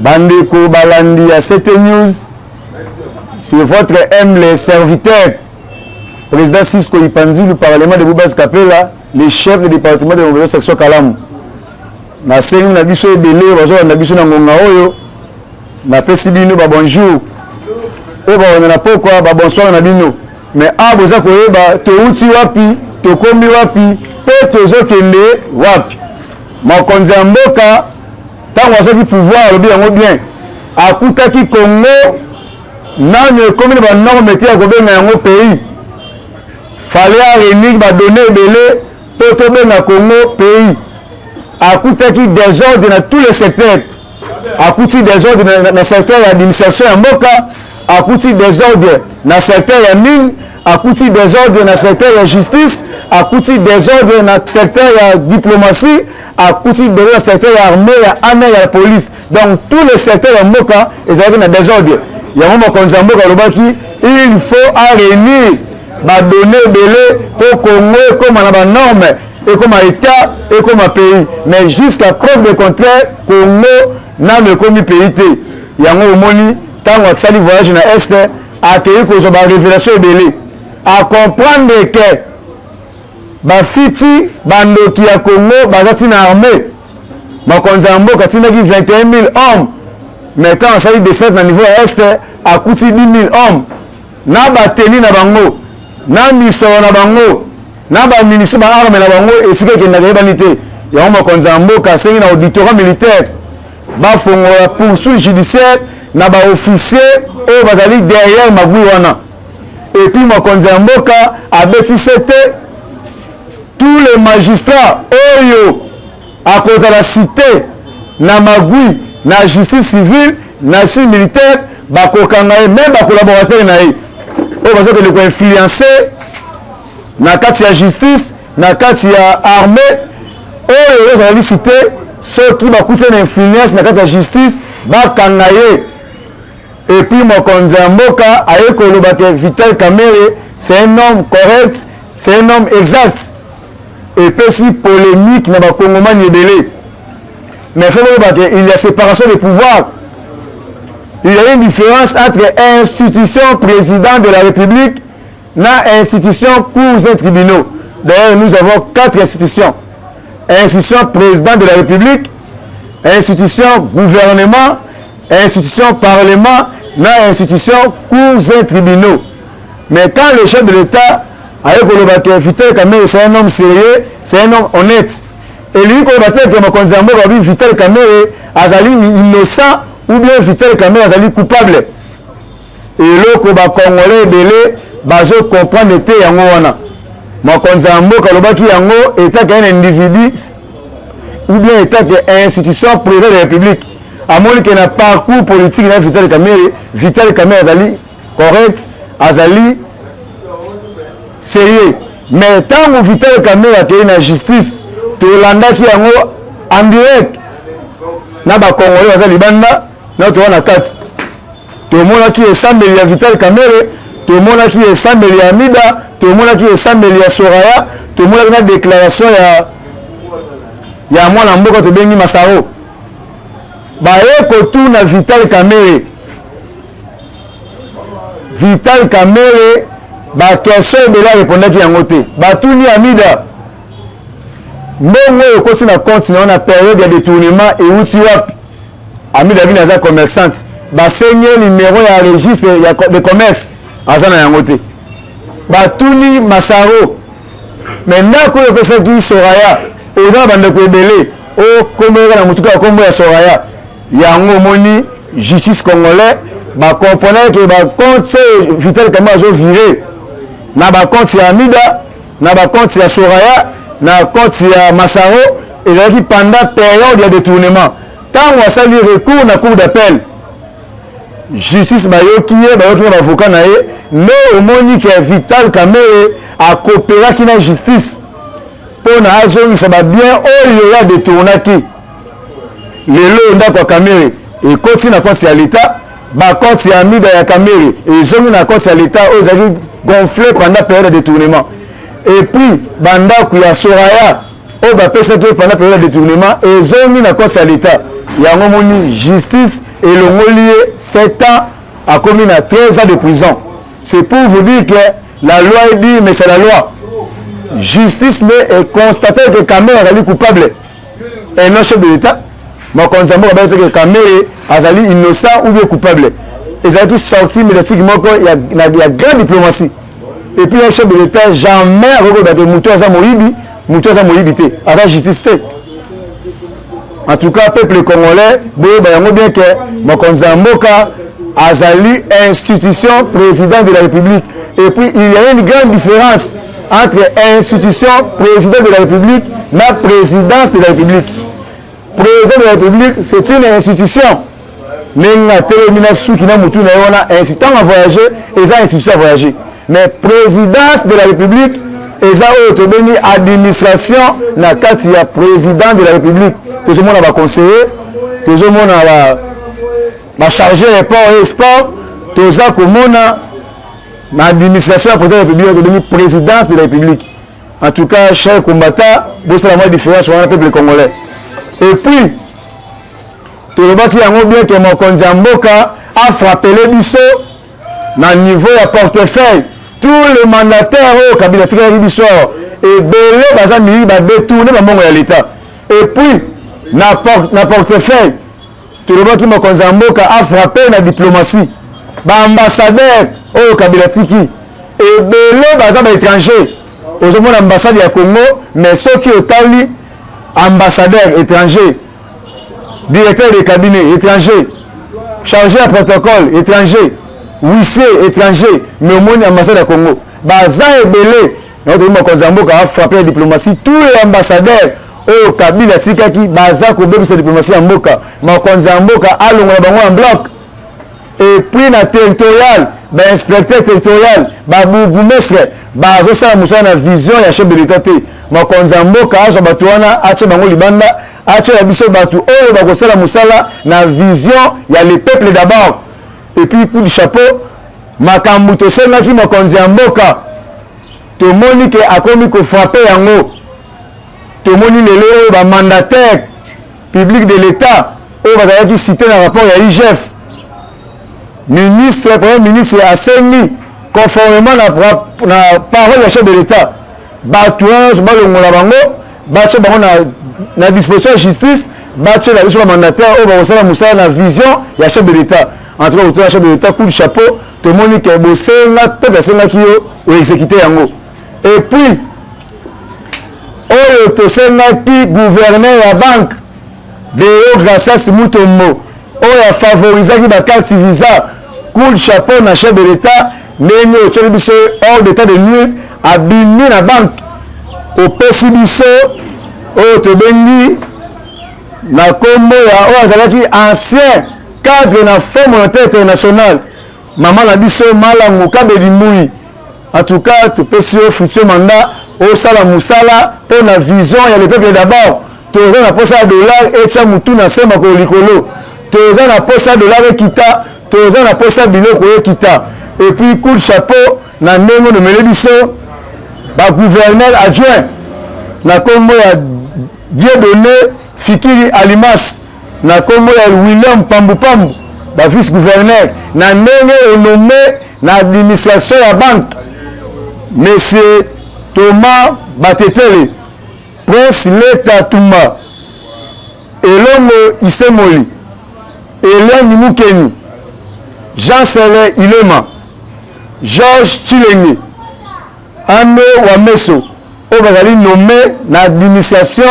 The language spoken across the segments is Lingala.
Bandeko Balandi à 7 News, c'est votre humble serviteur, président Cisco Ipanzi, le Parlement de Boubaz Kapela, le chef du département de la section Kalam. Na sengi na biso ebele, bazo na biso na ngonga oyo, na pesi bino ba bonjour. O ba wana pokwa ba bonsoir na bino. Mais aboza koyeba to uti wapi, to kombi wapi, pe tozo kende wapi. Mokonzi ya mboka tango azoki pouvoir lobi yango bien. Akutaki Congo nano komi ba norme te akobenga yango pays. Fallait réunir ba donner belé pour to benga Congo pays. Akutaki désordre dans tous les secteurs. Akuti désordre dans le secteur de l'administration ya mboka, akuti désordre dans le secteur ya mine, akuti désordre dans le secteur ya justice, akuti désordre dans le secteur ya diplomatie, akuti désordre dans le secteur ya armée, ya armée, ya police. Donc tous les secteurs ya mboka ils ont un désordre. Yango mokonzi ya mboka lobaki il faut réunir ba donner belé pour Congo comme na ba norme et comme État et comme pays. Mais jusqu'à preuve de contraire, Congo n'a pas commis pays. Il y a un moment quand on a voyage dans l'Est, à accueillir que la révélation est belée. À comprendre que Bafiti, Bandoki à Congo, Bazati na armée. Makonzambo, quand il y a 21 000 hommes, mais quand on s'agit de 16 au niveau Est, à coûté 10 000 hommes. Na bateli na bango, na miso na bango. Naba ministre ba arme na bango esika ke ndaka banité ya mokonzi ya mboka sengi na auditorat militaire ba fongola poursuite judiciaire na ba officier o bazali derrière magui wana et puis mokonzi ya mboka abeti sete tous les magistrats oyo à cause de la cité na magui na justice civile na justice militaire ba kokanga même ba collaborateur na ye o bazali ko influencer na kati ya justice na kati ya armée oyo ezali cité ceux qui bakute na influence na kati ya justice bakanga ye et puis mokonzi ya mboka aye koloba ke Vital Kamerhe c'est un homme correct, c'est un homme exact et pesi polémique na bakongomani ebele mais faut koloba ke il y a séparation des pouvoirs. Il y a une différence entre institution président de la République na institution cours et tribunaux. D'ailleurs, nous avons 4 institutions. Institution président de la République, institution gouvernement, institution parlement, na institution cours et tribunaux. Mais quand le chef de l'État a dit Vital Kamerhe c'est un homme sérieux, c'est un homme honnête. Et lui, quand il a dit que mokonzi ya mboka Vital Kamerhe azali innocent ou bien Vital Kamerhe azali coupable. Et loko ba Congolais belé bazo comprendre te yango wana mokonzi ya mboka lobaki yango état qu'un individu ou bien état que institution président de la République amoni que na parcours politique na Vital Kamerhe azali correct azali sérieux mais tant Vital Kamerhe akei na justice to landaki yango en direct na ba Congolais bazali banda na to wana kati to monaki esambeli ya Vital Kamerhe tout le monde qui est sans Amida, tout le monde qui est sans Soraya, tout le monde qui a une déclaration il y a moi l'ambo quand tu bengi Masaro. Baye kotou na Vital Kamerhe. Vital Kamerhe ba question bela répondre ki yango te. Ba tuni Amida. Mbongo okoti na compte na période de détournement et outi wapi. Amida bina za commerçante. Ba seigneur numéro ya registre de commerce. Azana yangote batuni Masaro maintenant ko pesa ki Soraya oza bande ko ebele o komera na mutuka kombo ya Soraya yango moni justice congolais ba comprendre que ba compte Vital Kamerhe zo viré na ba compte ya Amida na ba compte ya Soraya na compte ya Masaro et là qui pendant période de détournement tant on sali recours na cour d'appel justice bayoki avocat na ye mais au moni que Vital Kamerhe a coopéré qui na justice pour na azongisa ba bien oyo ya détournaki lelo ndako Kamerhe et continue na compte ya l'état ba compte ya Amida ya Kamerhe et zongi na compte ya l'état aux avis gonflé pendant période de détournement et puis banda ku ya Soraya o ba pesa que pendant période de détournement et zongi na compte ya l'état yango moni justice et l'ongolier 7 ans a commis 13 ans de prison. C'est pour vous dire que la loi est dit, mais c'est la loi. Justice est constaté que Kamé est coupable. Et non chef de l'État. Mais quand on a dit que Kamé est innocent ou bien coupable. Ils ont tous sorti médiatiquement qu'il y a grande diplomatie. Et puis un chef de l'État jamais reconnaît Moutoua Moïbi, Moutoua Moïbi, à la justice. En tout cas, peuple congolais, bien que Mokonza Mboka Azali institution président de la République. Et puis il y a une grande différence entre institution président de la République et présidence de la République. Président de la République, c'est une institution. Nenga termina souki na mutu na yona institution à voyager et ça institution à voyager. Mais présidence de la République et ça autre béni administration na kati ya président de la République. Tout le monde va conseiller, tout le monde va charger les ports et sport, tout ça comme on a l'administration président de la République est devenu présidence de la République. En tout cas, chers combattants, vous savez la différence sur le peuple congolais. Et puis, tout le monde qui a bien que Mokonzi Mboka a frappé les bisous dans le niveau de portefeuille. Tous les mandataires au cabinet de bisous et belé bazami va détourner le monde de l'État. Et puis, dans portefeuille, tout le monde qui Mokonzi Mboka a frappé la diplomatie. Ambassadeur au Kabilatiki et belé bazaba étranger aujourd'hui l'ambassade du Congo mais ceux qui ont tali ambassadeur étranger directeur de cabinet étranger chargé à protocole étranger huissier étranger mais au monde ambassade du Congo baza et belé notre Mokonzi Mboka a frappé la diplomatie tous les ambassadeurs au Kabilatiki qui baza ko bébé cette diplomatie en Mboka Mokonzi Mboka a longa bango en bloc. Et puis na territorial, inspecteur territorial, bourgmestre, ça na vision ya chef de l'État. Mokonzi Mboka azo batuana ache bango libanda, ache la biso batu oyo bakosala musala na vision ya le peuple d'abord. Et puis coup du chapeau, makambu to senga ki Mokonzi Mboka. To moni ke akomi ko frapper yango. To moni lelo ba mandataire public de l'État, oyo bazala ki cité na rapport ya IGF. Ministre, premier ministre a saigné conformément à la parole du chef de l'État. Batouan, batche na disposition de justice, batche la mandataire, la vision du chef de l'État. En tout cas, le chef de l'État, coup de chapeau, tout le monde qui a bossé, peuple qui a exécuté. Et puis, le gouverneur de la banque de Gracias Mutombo, on a favorisé la carte visa, coup de chapeau na chef de l'État, néné au chef biso hors d'état de nuit, a bimi na banque, au pesi biso, au tobengi, na kombo ya o azalaki ancien cadre na Fonds monétaire international, maman na biso malangu kabeli mui. En tout cas, tu peux sur futur mandat, au sala musala, pour la vision, il y a le peuple d'abord. Tu as posé à dollar et tu as moutou na sema ko likolo. Tu as posé à dollar et kita, tu as posé à biloko et kita. Et puis coup de chapeau, na ndenge de Melebiso, ba gouverneur adjoint, na kombo ya Dieudonné Fikiri Alimas, na kombo ya William Pambupambu, ba vice-gouverneur, na ndenge nommé na administration ya banque. Monsieur Thomas Batetele, Prince Leta Tumba, Elongo Isemoli, Hélène Moukeni, Jean-Sélé Ilema, Georges Chilenge, Ame Wameso, Obazali nommé l'administration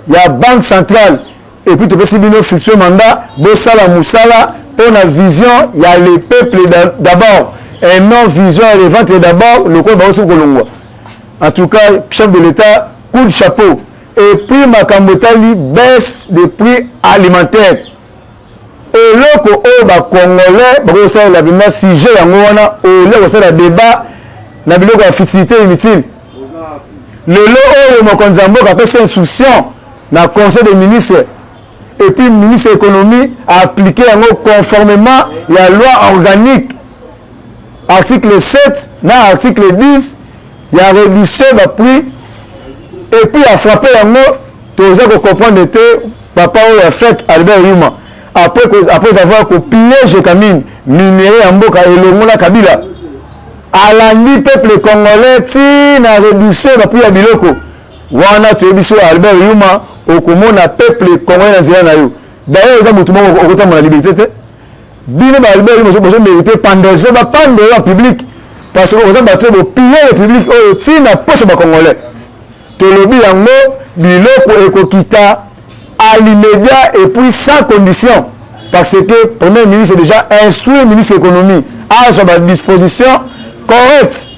la Banque centrale. Et puis tu peux aussi bien fixer mandat, Bossala Moussala, pour la vision, il y a le peuple d'abord. Et non vision élevante et d'abord le code Baosu Kolongwa. En tout cas, chef de l'État, coup de chapeau. Et puis Makambotali baisse des prix alimentaires. Et là, les Congolais, ça la bima sujet yangona, au là ça la débat, na biloko ya facilité inutile. Le lot Mokonzi Mboka a fait insouciant na conseil des ministres. Et puis le ministre de l'économie a appliqué conformément à la loi organique. Article 7, dans article 10, il y a réduction de prix. Et puis, il a frappé en mot, tu as comprendre que papa oyo fait Albert Yuma après avoir copié Jekamine minéré en mboka elongola Kabila alandi peuple congolais tina réduction ba ya biloko wana toyebiso Albert Yuma okomona peuple congolais na zela na yo d'ailleurs za mutu moko okota na liberté te bino ba Albert Yuma so mériter pendaison ba pande en public parce que oza bato bo piller le public oyo tina poche ba congolais tolobi yango biloko ekokita à l'immédiat et puis sans condition parce que premier ministre est déjà instruit ministre de l'économie à sa disposition correcte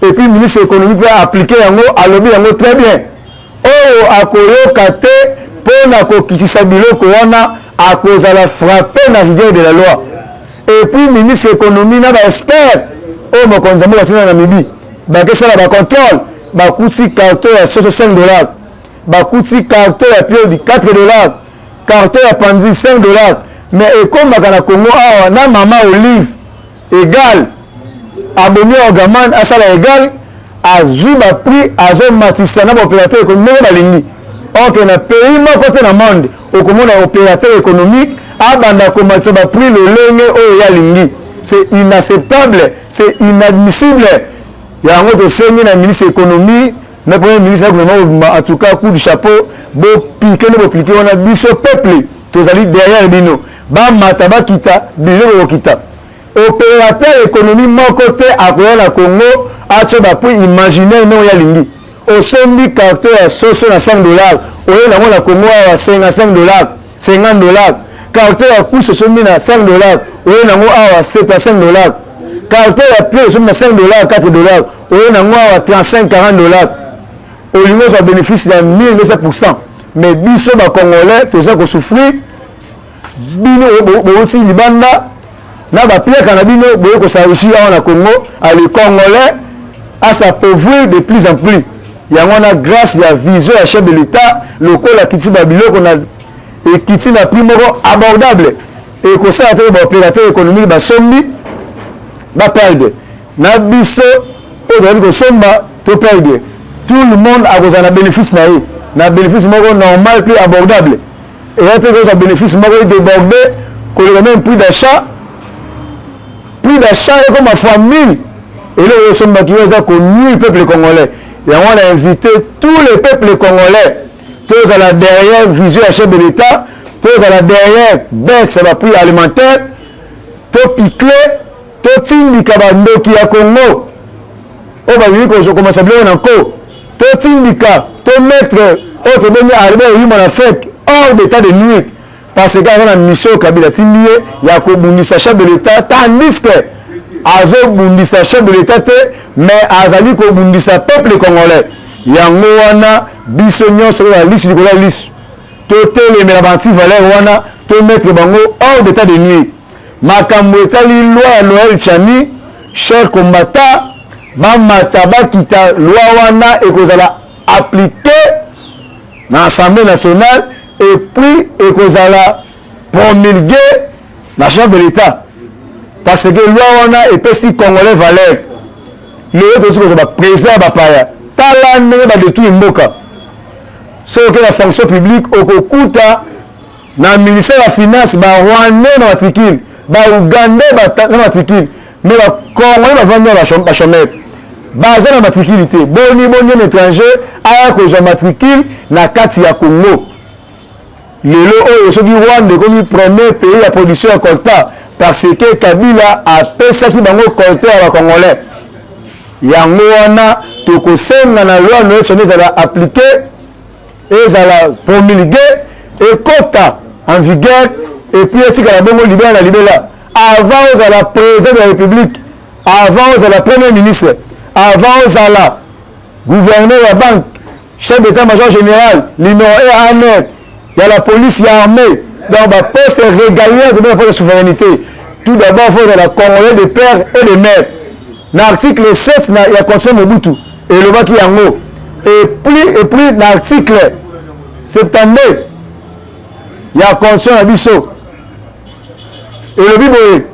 et puis ministre de l'économie peut appliquer yango alobi yango très bien oyo akoyoka te mpona kokitisa biloko wana akozala frappé na rigueur de la loi et puis ministre de l'économie na baexpert oyo mokonzi mboka tina na mibi bakesala bacontrôle bakuti carton ya soso $5 bakuti carton ya piodi $4 carton ya panzi $5 mais ekomaka na Congo awa na mama Olive égal abonné Ogaman asala égal azwi ba prix azomatisa na opérateur économique balingi ok na pays moko te na monde okomona opérateur économique abanda komatisa ba prix lolenge oyo ya lingi c'est inacceptable c'est inadmissible yango tosengi na ministre économie na premier ministre na gouvernement en tout cas coup du chapeau bo piquer ne bo pliquer on a biso peuple tozali derrière bino ba mata ba kita biloko kita opérateur économie moko te akoya na Congo ache ba prix imaginaire no ya lingi osombi carton ya soso na $5 oyo na mona Congo wa $55 $50 carton ya kuso sombi na $5 oyo na ngo awa $75 carton ya pied sombi na $5 $4 oyo na ngo awa $35-40 olingo za bénéfice ya 1200%. Mais biso ba congolais toza ko souffrir bino boti libanda na ba pieka na bino boyo ko sawishi na Congo à le congolais à s'appauvrir de plus en plus yango na grâce ya vision ya chef de l'état lokola kiti ba biloko na et kiti na prix moko abordable et ko ça fait ba opérateur économique ba sombi ba perdre na biso o ko somba to perdre tout le monde a besoin de bénéfice na bénéfice moko normal plus abordable et là tu as bénéfice moko débordé que le même prix d'achat est comme à fois 1000 et là nous sommes qui ont connu le peuple congolais et on a invité tous les peuples congolais tous à la derrière vision à chef de l'état tous à la derrière baisse la prix alimentaire tout piqué tout tindika bandoki ya Congo on va dire que je commence à bien encore tout indika tout mettre autre benye Albert Yuma na fek hors d'état de nuire parce que on a mission Kabila tindie ya ko bundisa chef de l'état tandis que azo bundisa chef de l'état te mais azali ko bundisa peuple congolais yango wana biso nyonso la liste de la liste to telemela banti valeur wana to mettre bango hors d'état de nuire makambo etali loi Noël Chani cher combattant bamata bakita loi wana ekozala appliqué dans l'Assemblée nationale et puis ekozala promulgué la chef de l'État parce que loi wana epesi congolais valeur le autre ba président bapaya tala ndenge ba détruire mboka so que la fonction publique okokuta na ministère de la finance ba rwandais na matricule ba ougandais na matricule mais ba congolais ba vendre ba chômeur baza na matricule te boni un étranger aya kozwa matricule na kati ya Congo lelo oyo soki Rwanda comme premier pays à production ya coltan parce que Kabila apesaki bango coltan ya Congolais yango wana tokosenga na loi Noël Chani ezala appliqué ezala promulgué ekota en vigueur et puis etikala bongo libela na libela avant ozala président de la République avant ozala premier ministre avant Zala, gouverneur de la banque, chef d'état-major général, numéro 1 ANR, il y a la police, il y a l'armée, dans le poste régalien de la souveraineté. Tout d'abord, il faut la Congolais de père et de mère. L'article 7, il y a la constitution de Mobutu, et le Baki Yango. Et puis l'article 72, il y a la constitution de Bisso. Et le Biboé.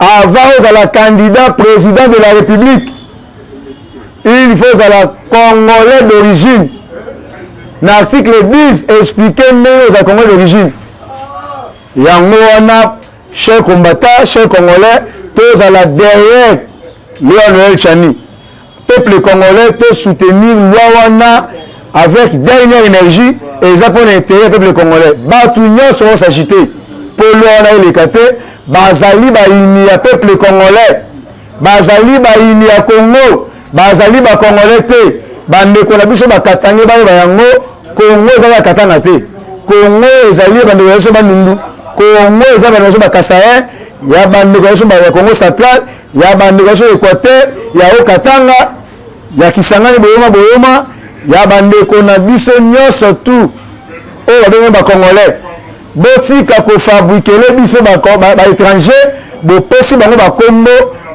Avant à la candidat président de la République, il faut à la Congolais d'origine. na article 10 expliquer ndenge oza Congo d'origine yango wana chers combattants chers congolais tozala derrière loi Noël Tchani peuple congolais peut soutenir loi wana avec dernière énergie et ça pour l'intérêt peuple congolais bato nyonso s'agiter pour loi wana eleka te bazali baini ya peuple congolais bazali baini ya Congo bazali ba congolais te bandeko na biso bakatange baye bayango Congo ezali akatanga te Congo ezali bandeko na biso bandundu Congo ezali bandeko na biso bakasaye ya bandeko na biso ya Congo central ya bandeko na biso Équateur ya Okatanga ya Kisangani boyoma ya bandeko na biso nyonso tu oyo babenge ba congolais botika kofabrikele biso ba étranger bopesi bango bakombo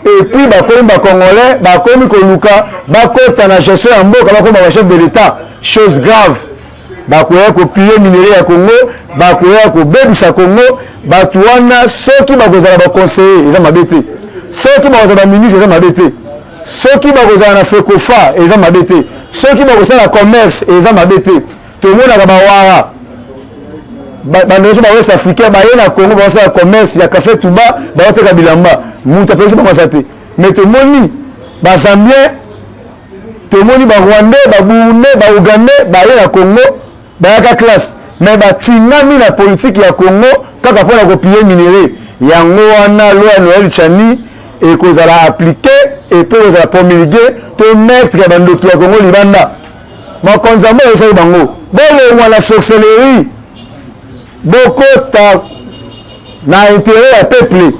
et puis bakomi ba congolais bakomi koluka bakota na gestion ya mboka bakomi ba chef de l'état chose grave bakoya kopiller minerai ya Congo bakoya kobebisa Congo bato wana soki bakozala baconseiller eza mabe te soki bakozala baministre eza mabe te soki bakozala na FECOFA eza mabe te soki bakosala commerce eza mabe te tomonaka bawara bandeko ba West Africain baye na Congo bakosala commerce ya café Touba baoteka bilamba mutu apesi bakosa te mais tomoni bazambien tomoni barwandais baburundais baougandais baye na Congo bayaka classe mais batingami na politique ya Congo kaka mpona kopiller minerai yango wana loi Noël Tchani ekozala appliqué et pe kozala promulgué to mettre ya bandoki ya Congo libanda makonzi yango esali bango bolongwa na sorcellerie bokota na intérêt ya peuple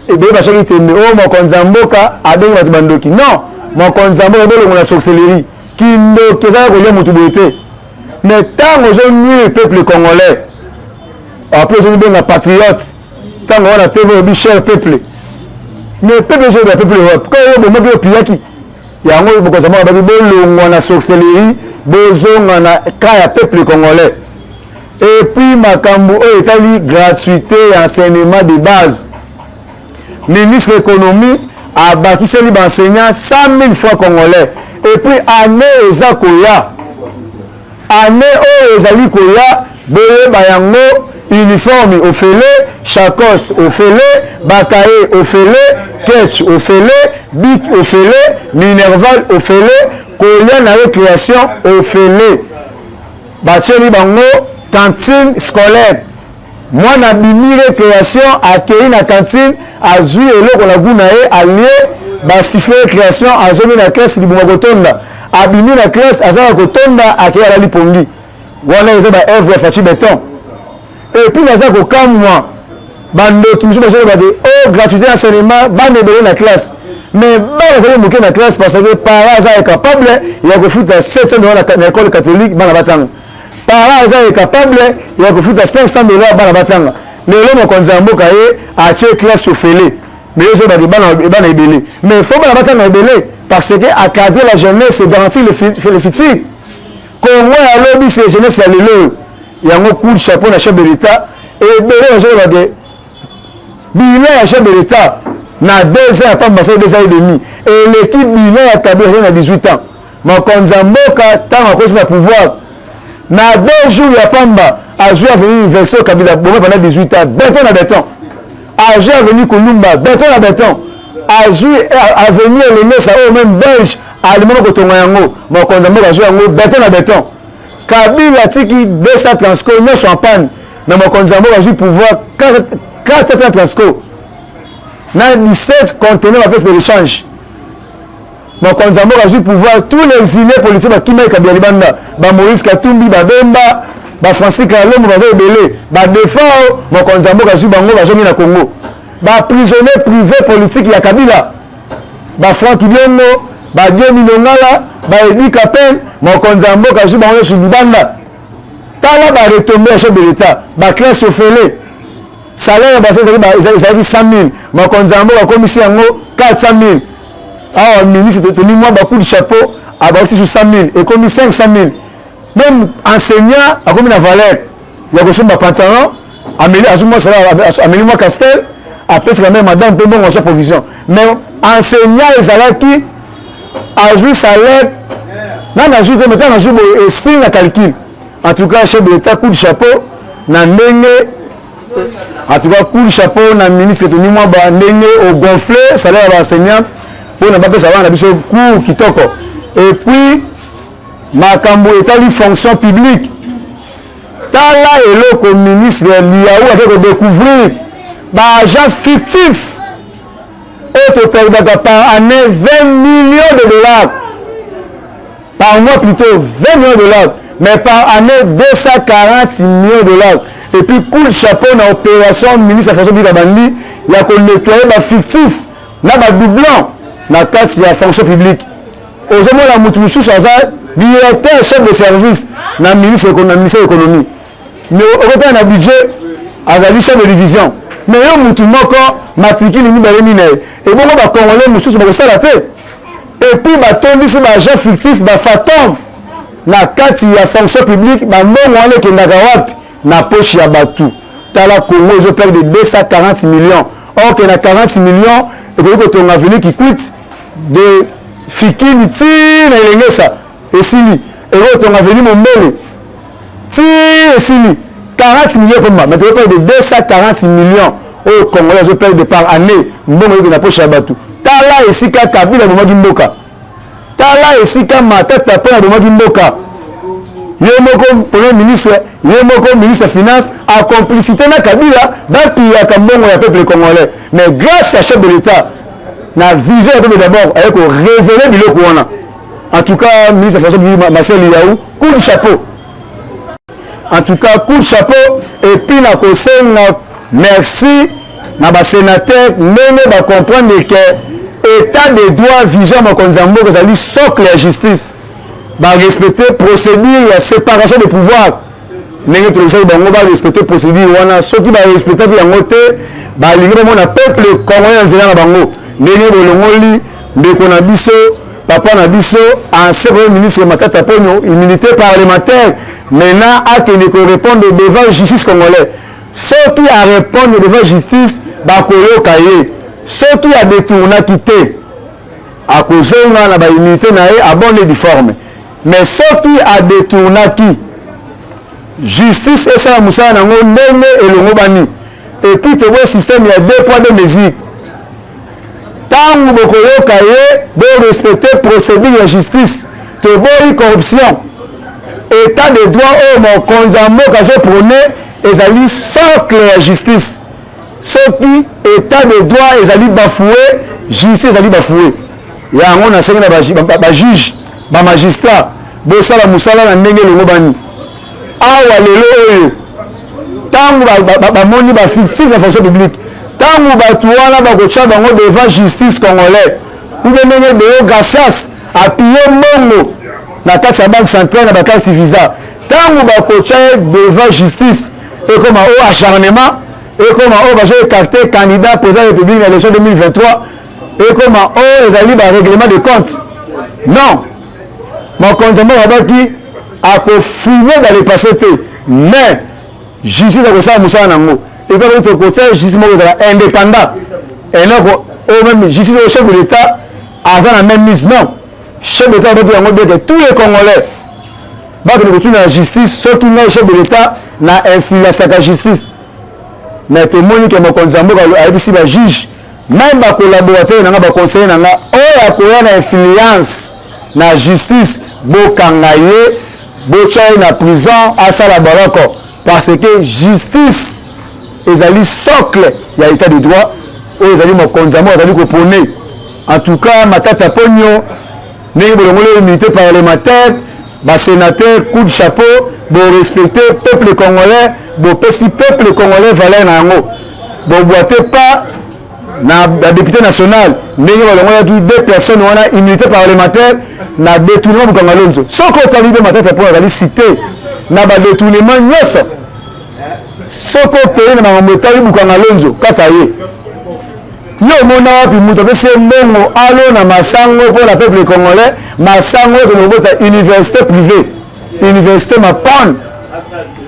ebe bashaki tembe oyo mokonzi ya mboka abengi bato bandoki non mokonzi ya mboka bolongwa na sorcellerie kindoki ezala kolia motu boye te mais ntango ozonuire peuple congolais apres ozobenga patriote ntango wana tv obi cher peuple mais peuple ozoyeba peuple europe ko oyo bomaki opiyaki yango mokonzi ya mboka baki bolongwa na sorcellerie bozonga na ka ya peuple congolais et puis makambo oyo etali gratuité ya enseignement de base ministre économie abakiseli baenseignant 100 000 francs congolais et puis année eza koya année oyo ezali koya boyeba yango uniforme ofele chakos ofele bakaye ofele ketch ofele bic ofele minerval ofele kolia na récréation ofele batieli bango cantine scolaire mwana bimi récréation akei na cantine azwi eloko na guna ye alie basifle récréation azongi na classe libuma kotonda abimi na classe azala kotonda akei ala lipongi wana eza ba œuvre ya faci béton et puis naza kokamwa bandoki misu bazoloba te o gratuité enseignement bana ebele na classe mais bana azali moke na classe parce que parent aza incapable ya kofuta 700 $ na école catholique bana batanga parent aza incapable ya kofuta 500 $ bana batanga lelo mokonzi ya mboka ye atie classe ofele mais ezobaki bana ebele mais fo bana batanga ebele parce que acadrer la jeunesse et garantir le futur Congo alobi c'est jeunesse ya lelo yango coup de chapeau na chef de l'état ebele bazolobaki bilan ya chef de l'état na 2 ans pamba ça 2 ans et demi et l'équipe bilan ya Kabila na 18 ans mokonzi ya mboka ntango akosi na pouvoir na 2 jours ya pamba azwi avenir université Kabila bongo pendant 18 ans béton na béton azwi avenir Kolumba béton na béton azwi avenir Lenesa oyo même belge alimama kotonga yango mokonzi ya mboka azwi yango béton na béton Kabila atiki 200 transco nyonso en panne na mokonzi ya mboka azwi pouvoir 4 transco na 17 conteneurs bapese de l'échange mokonzi ya mboka azwi pouvoir tous les exilés politiques bakima Kabila libanda bamoïse Katumbi babemba bafrancis kalombo baza ebele badefao mokonzi ya mboka azwi bango bazongi na Congo baprisonnier privé politique ya Kabila bafranc Kibiongo badie milongala baedi Kapel mokonzi ya mboka azwi bango nyonso libanda tala baretombé ya chef de l'état baclasse ofele salaire ya basi ezalaki 100 000 mokonzi ya mboka akomisi yango 400 000 awa ministre toni mwa bacoup de chapeau abakisi sur 100 000 ekomi 500 000 même enseignant akomi na valeur ya kosomba pantalon ameli mwa castel apesaka même madame mpe mbongo acha provision mais enseignant ezalaki azwi salaire Nan ajoute maintenant ajoute esprit na calcul. En tout cas chef de l'État coup de chapeau na ndenge en tout cas coup de chapeau na ministre Tony Mwamba ndenge au gonfler salaire ya enseignant pour na pas savoir na biso cours kitoko. Et puis makambo etali fonction publique. Tala eloko ministre Liaou a fait découvrir ba agent fictif et perdaka par année 20 millions de dollars. Par mois plutôt 20 millions de dollars, mais par année 240 millions de dollars. Et puis coup de chapeau dans l'opération ministre de la fonction publique à Bandi, il y a qu'on nettoyer les fictifs, là bas doublon, dans carte il y a fonction publique. Aujourd'hui la Moutoussou ça directeur chef de service dans le ministère de l'économie. Mais au côté d'un budget, azali chef de division. Mais yo Moutou moko matricule ni balé mine. Et bon ba congolais Moussou ba ça la tête. Et puis ba tondi sur ba agent fictif ba fatom na kati ya fonction publique ba mbongo wana kendaka wapi na poche ya batu. Tala Congo ils ont perdu de 240 millions. Or que na 40 millions et que ton avenir qui coûte de fikini ti na elengesa esili et ton avenir mon mbele ti esili 40 millions comme mais tu peux de 240 millions au Congolais je paye de par année mbongo na poche ya batu. Tala esika Kabila boma dimboka. Tala esika Matata pona boma dimboka. Yemoko premier ministre, yemoko ministre des finances en complicité na Kabila ba pia kambongo ya peuple congolais. Mais grâce à chef de l'État na vision ya peuple d'abord avec révéler biloko wana. En tout cas ministre des finances Marcel Liaou coup de chapeau. En tout cas coup de chapeau et puis na kosenga merci na ba sénateur ndenge ba comprendre que état de droit vision makonzambo kozali socle ya justice ba respecter procédure ya séparation de pouvoir ndenge président bango ba respecter procédure wana soki ba respecter yango te ba lingi mona peuple congolais nzela na bango ndenge bolongoli ndeko na biso papa na biso ancien premier ministre Matata Ponyo immunité parlementaire maintenant a que ne répondre devant justice congolais. Ceux qui a répondu devant justice bakoyoka ye ceux qui a détourné quitté à cause na ba immunité na ye abonné difforme mais ceux qui a détourné qui justice et ça musala nango ndenge elongo bani et puis to bo système ya 2 poids 2 mesures tangu bokoyoka ye bo respecter procédure ya justice to bo corruption état de droit au mokonzambo kazo prôner ezali socle ya justice soki état de droit ezali bafoué justice ezali bafoué yango na sengi na ba juge ba magistrat bosala musala na ndenge longo bani awa lelo oyo tangu bamoni ba fictif ya fonction publique tangu batu wana bakotya bango devant justice congolais ube ndenge Deo Gassas appuye mbongo na kati ya banque centrale na bakarte visa tangu bakotya devant justice et comme au acharnement et comme au va écarter candidat président de la République à l'élection 2023 et comme au ezali ba règlement de compte non mon consommateur abaki a fouillé dans le passé mais justice a ça musala nango et puis de côté justice mo indépendant et non au même justice au chef de l'État avant la même mise non chef de l'État doit yango de tous les Congolais ba que retourner la justice ceux qui sont chef de l'État na influence la justice mais tout le monde qui est konzambo a ici ba juge même ba collaborateur na ba conseiller na o ya ko na influence na justice bokanga ye bochaye na prison asala baroko parce que justice ezali socle ya état de droit o ezali mokonzambo ezali ko prôner en tout cas Matata Ponyo ndenge bolongolo unité parlementaire ba sénateur coup de chapeau bo respecter peuple congolais bo pesi peuple congolais valeur na yango bo boite pas na député national ndenge balongolaki 2 personnes wana immunité parlementaire na détournement bukanga lonzo soko talibe Matata po azali cité na ba détournement nyonso soko peye na makambo etali bukanga lonzo kaka ye yo mona wapi muto pese mbongo alo na masango pour la peuple congolais masango de lobota université privée université Mapon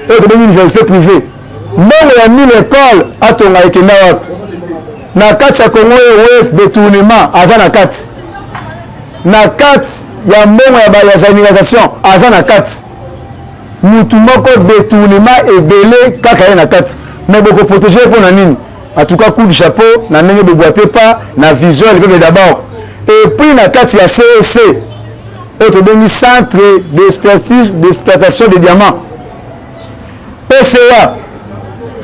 et de université privée mbongo ya 1000 écoles atonga ekenda wapi na kati ya Congo Ouest détournement aza na kati na kati ya mbongo ya zanisation aza na kati mutu moko détournement ebele kaka ye na kati mais boko protéger pour na nini en tout cas coup du chapeau na ndenge boboite pas na visuel bébé d'abord et puis na kati ya CEC autre bengi centre d'exploitation de diamants PCA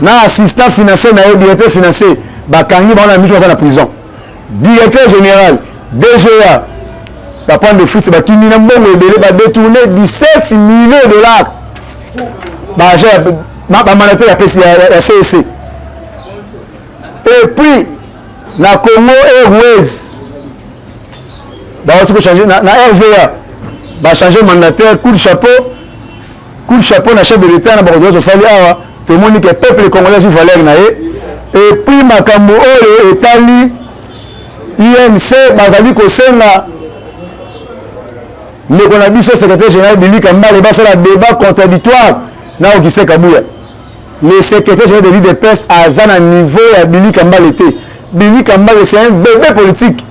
na assistant financier na directeur financier bakangi bana mission na prison directeur général DGA papa de foot bakimi na mbongo ebele ba détourner 17 millions de dollars ba mandaté ya CEC et puis na Congo Airways ba tout changer na RVA ba changer mandataire coup de chapeau na chef de l'État na ba social awa tout le monde que peuple congolais sur valeur na et puis makambo oyo etali INC bazali kosenga ndeko na biso secrétaire général Billy Kambale basala débat contradictoire na Augustin Kabouya le secrétaire général de l'UDPS aza na niveau ya Billy Kambale te Billy Kambale c'est un bébé politique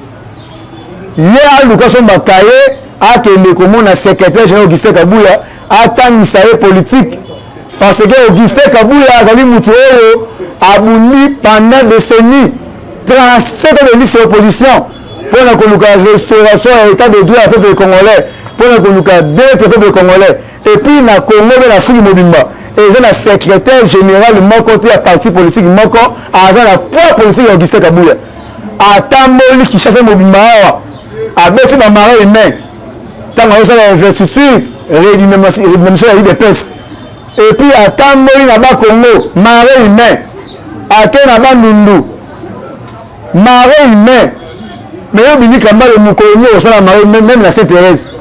ye aluka so bakaye akende komona secrétaire général Augustin Kabouya atangisa ye politique parce que Augustin Kabouya azali mutu oyo abundi pendant décennies 37 ans de liste opposition pour la restauration et état de droit à peuple congolais pour la d'être peuple congolais et puis na Congo na Afrique mobimba et c'est la secrétaire général moko te ya parti politique moko aza na poids politique Augustin Kabouya atamboli Kinshasa mobimba awa abesi ba marin humain tant on a infrastructure rédimension ya UDPS et puis atamboli na ba Congo marin humain ate na ba Ndundu marin humain mais yo Billy Kambale mukonyo au sala marin même la Sainte-Thérèse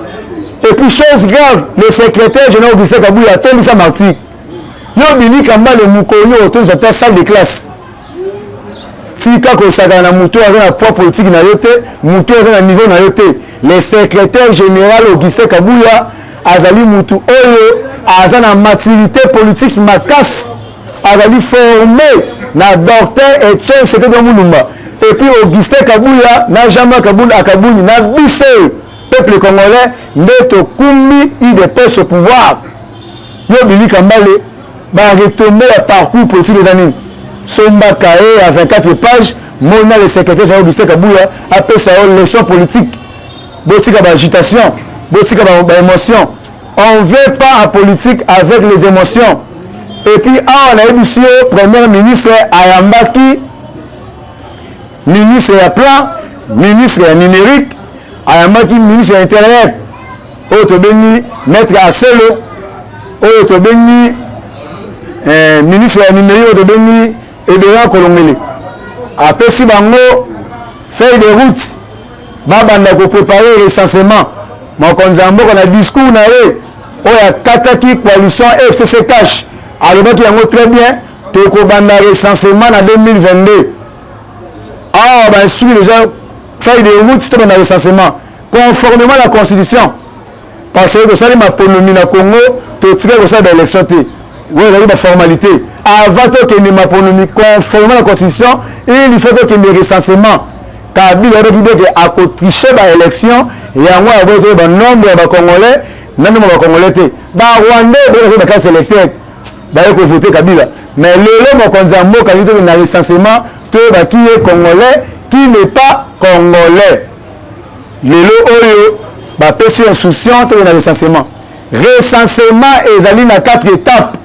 et puis chose grave le secrétaire général Augustin Kabouya a sa marti yo Billy Kambale mukonyo autour de ta salle de classe tika ko saka na muto aza na poids politique na yote muto aza na niveau na yote le secrétaire général Augustin Kabouya azali mutu oyo aza na maturité politique makasi azali formé na docteur Etienne Sekedi Mulumba et puis Augustin Kabouya na Jean-Marc Akabouni na biso peuple congolais ndeto kumi UDPS au pouvoir yo Billy Kambale ba retomber à parcours politique des années Somba Kaé à 24 pages mona le secrétaire général Augustin Kabouya appelle ça leçon politique botika ba agitation botika ba émotion on veut pas en politique avec les émotions et puis on a émission premier ministre ayambaki ministre ya plan ministre ya numérique ayambaki ministre ya internet oyo tobengi maître Axelo oyo tobengi ministre ya numérique oyo tobengi Edouard Kolongele apesi bango feuille de route babanda kopréparer recensement mokonzi ya mboka na discours na ye oyo akataki coalition FCC cash alobaki yango très bien tokobanda recensement na 2022 ah ben suivi déjà feuille de route to na recensement conformément à la constitution parce que ça ma ponomi na Congo to tire ko ça d'élection té ouais il y a formalité avant que ne ma ponomi conformément à la constitution il faut que le recensement Kabila a dit que à tricher ba élection et à moi avoir ba nombre de congolais même ba congolais té ba rwandais ba carte électeur ba ko voter Kabila mais le mokonzi mboka dit que na recensement to ba qui est congolais qui n'est pas congolais lelo oyo ba pesi insouciant to na recensement ezali na 4 étapes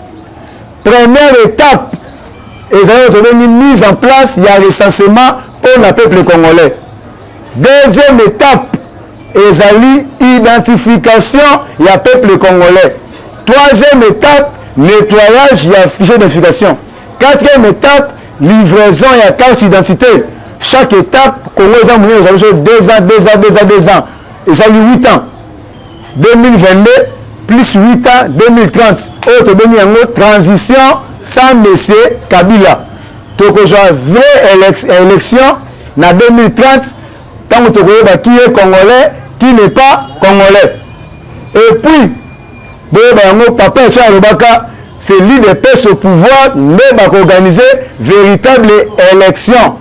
première étape ezali une mise en place il y a recensement pour le peuple congolais deuxième étape ezali identification il y a peuple congolais troisième étape nettoyage il y a fichier d'identification quatrième étape livraison il y a carte d'identité chaque étape Congo eza moni ezali 2 ans ezali 8 ans 2022 plus 8 ans 2030 oyo tobeni yango transition sans monsieur Kabila tokozwa vraie élection na 2030 ntango tokoyeba qui est congolais qui n'est pas congolais et puis boyeba yango papa etia alobaka c'est l'UDPS au pouvoir nde bakoorganiser véritable élection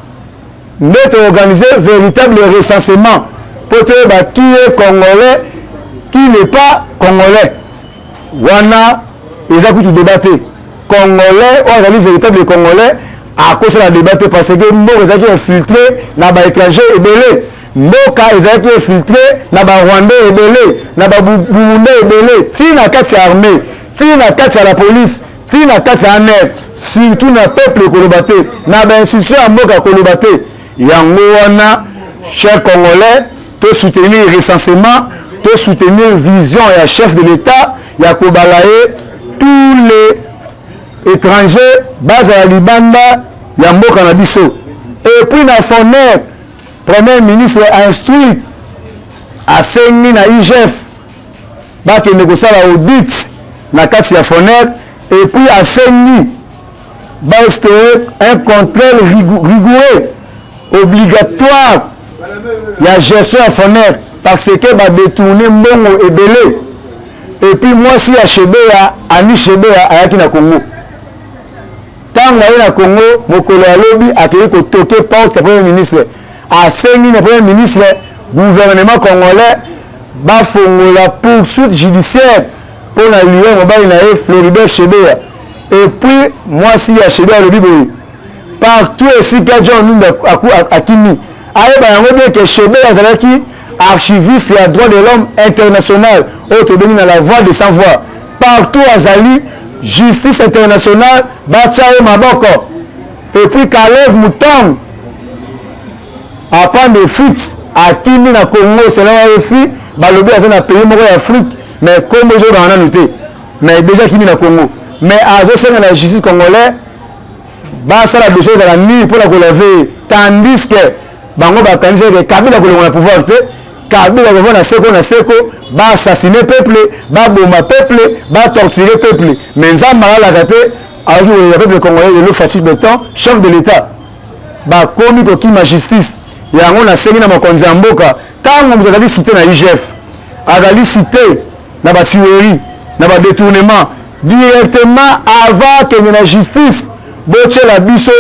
nde toorganiser véritable recensement pour te dire qui est congolais, qui n'est pas congolais. Wana, ils ont tout débatté. Congolais, ou les véritables congolais, à cause de la débatté parce que Mboka ils ont infiltré dans les étrangers et belé. Mboka ils ont infiltré dans les Rwandais et belé, dans les Burundais et belé. Si na kati ya armée, si na kati ya la police, si na kati ya ANEP, surtout na peuple kolobaté, na ba institution ya Mboka kolobaté. Yango wana, chers Congolais, to soutenir recensement, to soutenir vision et chef de l'État, ya kobalaye tous les étrangers base à Libanda, ya Mboka na biso. Et puis na FONER, Premier ministre a instruit à Sengi na IGF, ba ke nekosala audit na kati ya FONER, et puis à Sengi ba instaurer un contrôle rigoureux obligatoire ya gestion à FONER parce que ba détourner mbongo ebele. Et puis moi si à Chebea, Ani Chebea ayaki na Congo. Tant que na Congo, mokolo ya lobi akeli ko toquer porte ya premier ministre. A sengi na premier ministre, gouvernement congolais ba fongola poursuite judiciaire pour la lion mobile na Floribert Chebea. Et puis moi si à Chebea lobi boy. Partout ici que John Numba akimi. Aye ba yango bien que Chebea azalaki archiviste et droit de l'homme international autre dans la voix de sans voix partout à Zali justice internationale Bachaye Maboko et puis Kalev Mouton à part de fuite à Kimi na Congo c'est là où fi balobi à un pays moko Afrique mais comme je dans en noté mais déjà Kimi na Congo mais à ce la justice congolaise ba ça la dossier de la nuit pour la relever tandis que bango ba kanise que Kabila ko le pouvoir Kabila va na seko ba assassiner peuple ba bomba peuple ba torturer peuple mais nzamba la kate a le peuple congolais le Fatou Béton chef de l'état ba komi ko kima justice yango na sengi na makonzi ya mboka tango mutazali cité na IGF azali cité na ba tuerie na ba détournement directement avant que na justice boche la biso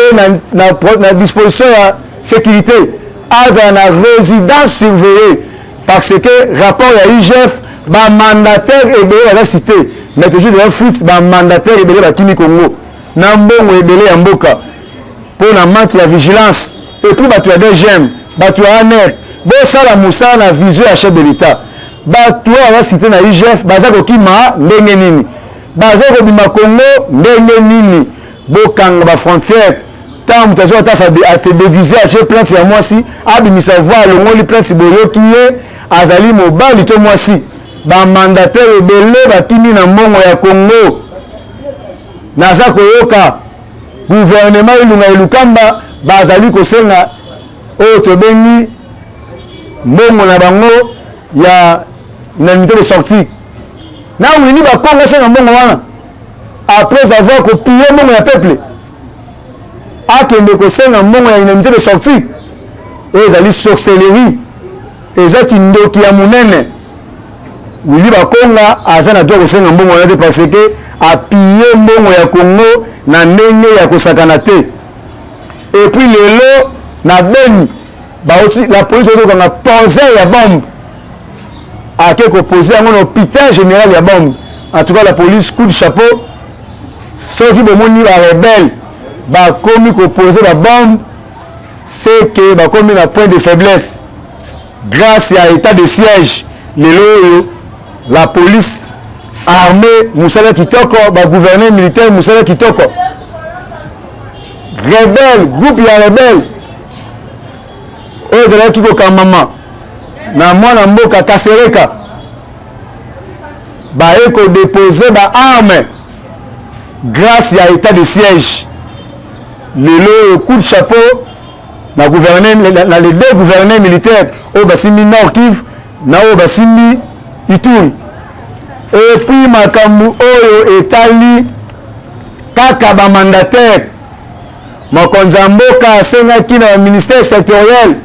na disposition ya sécurité aza na résidence surveillée parce que rapport à IGF ba mandataire ebele la cité mais toujours de fuite ba mandataire ebele ba Kimi Congo na mbongo ebele ya mboka pour na manque la vigilance et puis ba tu as des gemmes ba tu as net bo sala musa na vision à chef de l'état ba tu as la cité na IGF baza ko kima ndenge nini baza ko bima Congo ndenge nini bo kanga ba frontière tant mutazo à se déguiser à chez plainte ya moi si abimisa voir le ngoli plainte boyo qui est azali mobali to mwasi ba mandataire ebele bakimi na mbongo ya Congo naza koyoka gouvernement ilunga elukamba bazali kosenga oyo tobengi mbongo na bango ya unanimité de sortie na wini bakongo senga mbongo wana après avoir copié mbongo ya peuple akende kosenga mbongo ya unanimité de sortie oyo ezali sorcellerie ezaki ndoki ya munene wili bakonga aza na droit kosenga mbongo wana te parce que appuyer mbongo ya Congo na ndenge ya kosakana te et puis lelo na Beni la police ozokanga posé ya bombe ake koposer yango na hôpital général ya bombe en tout cas la police coup de chapeau soki bomoni ba rebelle bakomi koposer ba bombe c'est que bakomi na point de faiblesse grâce à l'état de siège la police armée Moussala Kitoko ba gouverneur militaire Moussala Kitoko rebelle groupe ya rebelle oyo kiko kamama na mwana mboka Kasereka ba eko déposer ba arme grâce à l'état de siège le coup de chapeau na gouverneur na les deux gouverneurs militaires au Basimi Nord Kivu na au Basimi Ituri et puis makambu oyo etali kaka ba mandataire mokonzi mboka asengaki na ministère sectoriel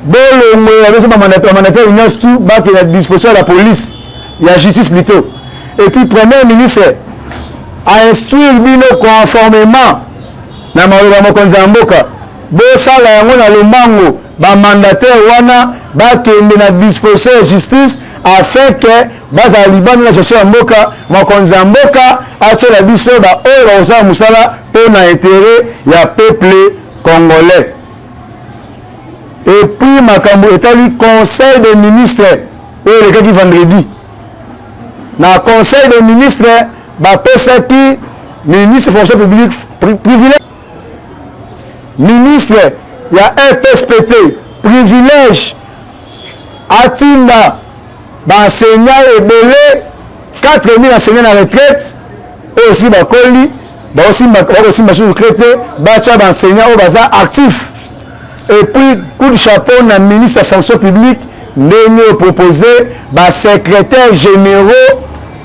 bolongo ya biso ba mandataire nyonso tout baki na disposition de la police ya justice plutôt et puis premier ministre a instruire bino conformément na maloba mokonzi mboka bosala yango na lombango ba mandataire wana ba kende na disposition de justice afin que baza libanda na gestion ya mboka mokonzi ya mboka atiola biso ba oyo bakosala mosala mpo na intérêt ya peuple congolais. Et puis makambo etali conseil des ministres oyo elekaki vendredi na conseil des ministres bapesaki ministre fonction publique privilège ministre ya RPSPT privilège atinda baenseignant ebele 4000 enseignants na retraite oyo aussi bakoli bakosimba sur retraite batya baenseignant oyo baza actif. Et puis coup de chapeau na ministre ya fonction publique ndenge proposé basecrétaire généraux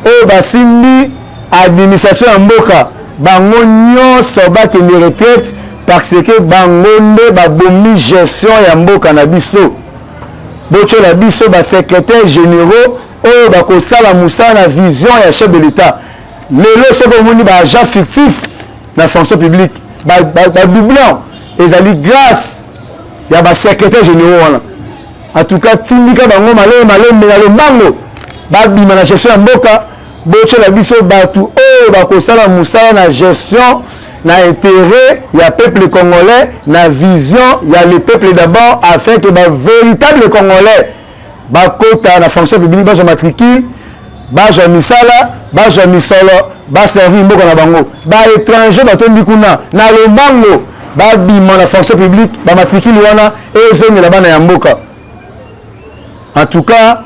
oyo basimbi administration ya mboka bango nyonso bakende retraite parce que bango nde babomi gestion ya mboka na biso. Botyola biso basecrétaire généraux oyo bakosala mosala na vision ya chef de l'état. Lelo soki omoni baagent fictif na fonction publique badoublon ezali grâce ya basecrétaire généraux wana. En tout cas tindika bango maleme na lombango babima na gestion ya mboka. Botyola biso bato oyo bakosala mosala na gestion na intérêt ya peuple congolais na vision ya le peuple d'abord afin que ba véritable congolais bakota na fonction publique bazwa matricule bazwa misala bazwa misolo baservi mboka na bango ba étranger batondi kuna na lombango babima na fonction publique bamatricule wana ezongela bana ya mboka. En tout cas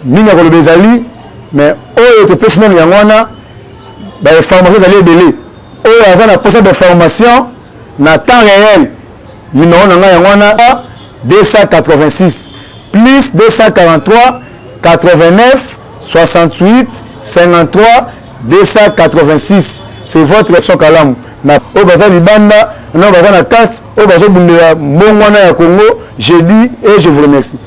nini ya koloba ezali mais oyo topesi nano yango wana bainformation ezali ebele oyo aza na posa d'information na temps réel numéro na ngai yango wana 286 plus 243 89 68 53 286. C'est votre version kalamu na oyo baza libanda na oyo baza na kati oyo bazobundela mbongo wana ya Congo. Je dis et je vous remercie.